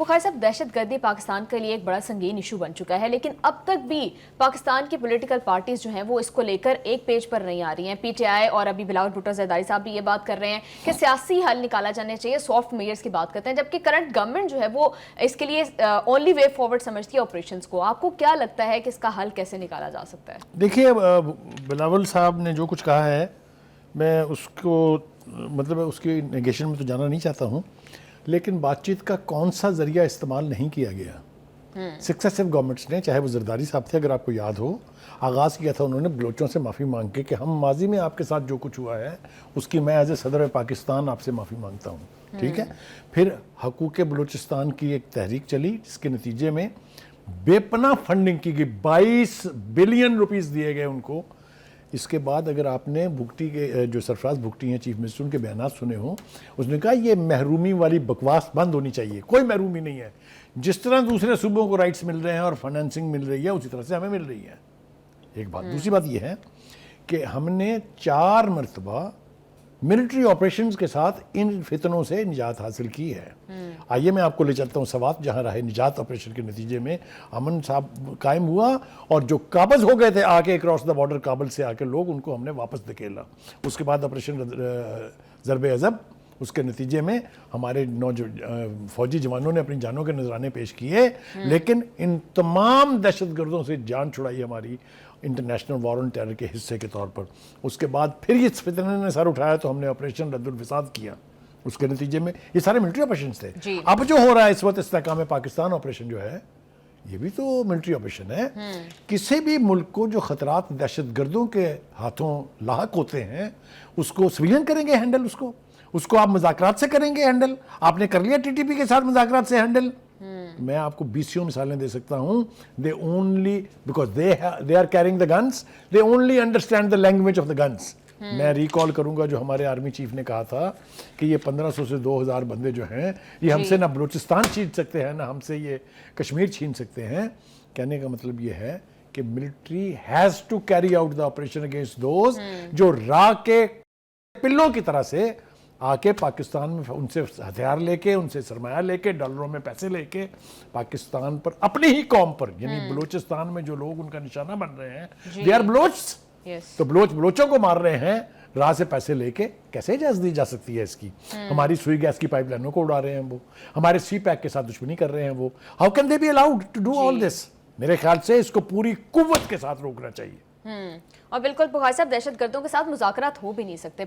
بخاری صاحب، دہشت گردی پاکستان کے لیے ایک بڑا سنگین ایشو بن چکا ہے، لیکن اب تک بھی پاکستان کی پولیٹیکل پارٹیز جو ہیں وہ اس کو لے کر ایک پیج پر نہیں آ رہی ہیں۔ پی ٹی آئی اور ابھی بلاول بھٹو زرداری صاحب بھی یہ بات کر رہے ہیں کہ سیاسی حل نکالا جانا چاہیے، سافٹ میئرز کی بات کرتے ہیں، جبکہ کرنٹ گورنمنٹ جو ہے وہ اس کے لیے اونلی وے فارورڈ سمجھتی ہے آپریشنز کو۔ آپ کو کیا لگتا ہے کہ اس کا حل کیسے نکالا جا سکتا ہے؟ دیکھیے، بلاول صاحب نے جو کچھ کہا ہے، میں اس کو مطلب اس کی نیگیشن میں تو جانا نہیں چاہتا ہوں، لیکن بات چیت کا کون سا ذریعہ استعمال نہیں کیا گیا۔ سکسیسو گورنمنٹس نے، چاہے وہ زرداری صاحب تھے، اگر آپ کو یاد ہو، آغاز کیا تھا انہوں نے بلوچوں سے معافی مانگ کے کہ ہم ماضی میں آپ کے ساتھ جو کچھ ہوا ہے اس کی میں ایز اے صدر پاکستان آپ سے معافی مانگتا ہوں، ٹھیک ہے۔ پھر حقوق بلوچستان کی ایک تحریک چلی جس کے نتیجے میں بے پناہ فنڈنگ کی گئی، 22 بلین روپیز دیے گئے ان کو۔ اس کے بعد اگر آپ نے بھگٹی کے جو سرفراز بھگٹی ہیں چیف منسٹر، ان کے بیانات سنے ہوں، اس نے کہا یہ محرومی والی بکواس بند ہونی چاہیے، کوئی محرومی نہیں ہے، جس طرح دوسرے صوبوں کو رائٹس مل رہے ہیں اور فنانسنگ مل رہی ہے اسی طرح سے ہمیں مل رہی ہے، ایک بات۔ دوسری بات یہ ہے کہ ہم نے 4 مرتبہ ملٹری آپریشنز کے ساتھ ان فتنوں سے نجات حاصل کی ہے۔ آئیے میں آپ کو لے چلتا ہوں سوات، جہاں راہ نجات آپریشن کے نتیجے میں امن صاحب قائم ہوا، اور جو قابض ہو گئے تھے آ کے کراس دا بارڈر کابل سے آ کے لوگ، ان کو ہم نے واپس دھکیلا۔ اس کے بعد آپریشن ضرب عضب، اس کے نتیجے میں ہمارے فوجی جوانوں نے اپنی جانوں کے نذرانے پیش کیے، لیکن ان تمام دہشت گردوں سے جان چھڑائی ہماری انٹرنیشنل وار آن ٹیرر کے حصے کے طور پر۔ اس کے بعد پھر اس فتنے نے سر اٹھایا تو ہم نے آپریشن رد الفساد کیا، اس کے نتیجے میں یہ سارے ملٹری آپریشنز تھے۔ اب جو ہو رہا ہے اس وقت استحکام پاکستان آپریشن جو ہے، یہ بھی تو ملٹری آپریشن ہے۔ کسی بھی ملک کو جو خطرات دہشت گردوں کے ہاتھوں لاحق ہوتے ہیں، اس کو سویلین کریں گے ہینڈل، اس کو آپ مذاکرات سے کریں گے ہینڈل۔ آپ نے کر لیا ٹی ٹی پی کے ساتھ مذاکرات سے ہینڈل۔ میں آپ کو 20 مثالیں دے سکتا ہوں۔ they only because they are carrying the guns, they only understand the language of the guns۔ میں ریکال کروں گا جو ہمارے آرمی چیف نے کہا تھا کہ یہ 1500 سے 2000 بندے جو ہیں، یہ ہم سے نہ بلوچستان چھین سکتے ہیں، نہ ہم سے یہ کشمیر چھین سکتے ہیں۔ کہنے کا مطلب یہ ہے کہ military has to carry out the operation against those جو راہ کے پلوں کی طرح سے آ کے پاکستان میں ان سے ہتھیار لے کے، ان سے سرمایہ لے کے، ڈالروں میں پیسے لے کے پاکستان پر، اپنی ہی قوم پر، یعنی بلوچستان میں جو لوگ ان کا نشانہ بن رہے ہیں، دے آر بلوچس، تو بلوچوں کو مار رہے ہیں راہ سے پیسے لے کے۔ کیسے اجازت دی جا سکتی ہے اس کی؟ ہماری سوئی گیس کی پائپ لائنوں کو اڑا رہے ہیں وہ، ہمارے سی پیک کے ساتھ دشمنی کر رہے ہیں وہ۔ How can they be allowed to do all this? میرے خیال سے اس کو پوری قوت کے ساتھ روکنا چاہیے۔ اور بالکل بخاری صاحب، دہشت گردوں کے ساتھ مذاکرات ہو بھی نہیں سکتے۔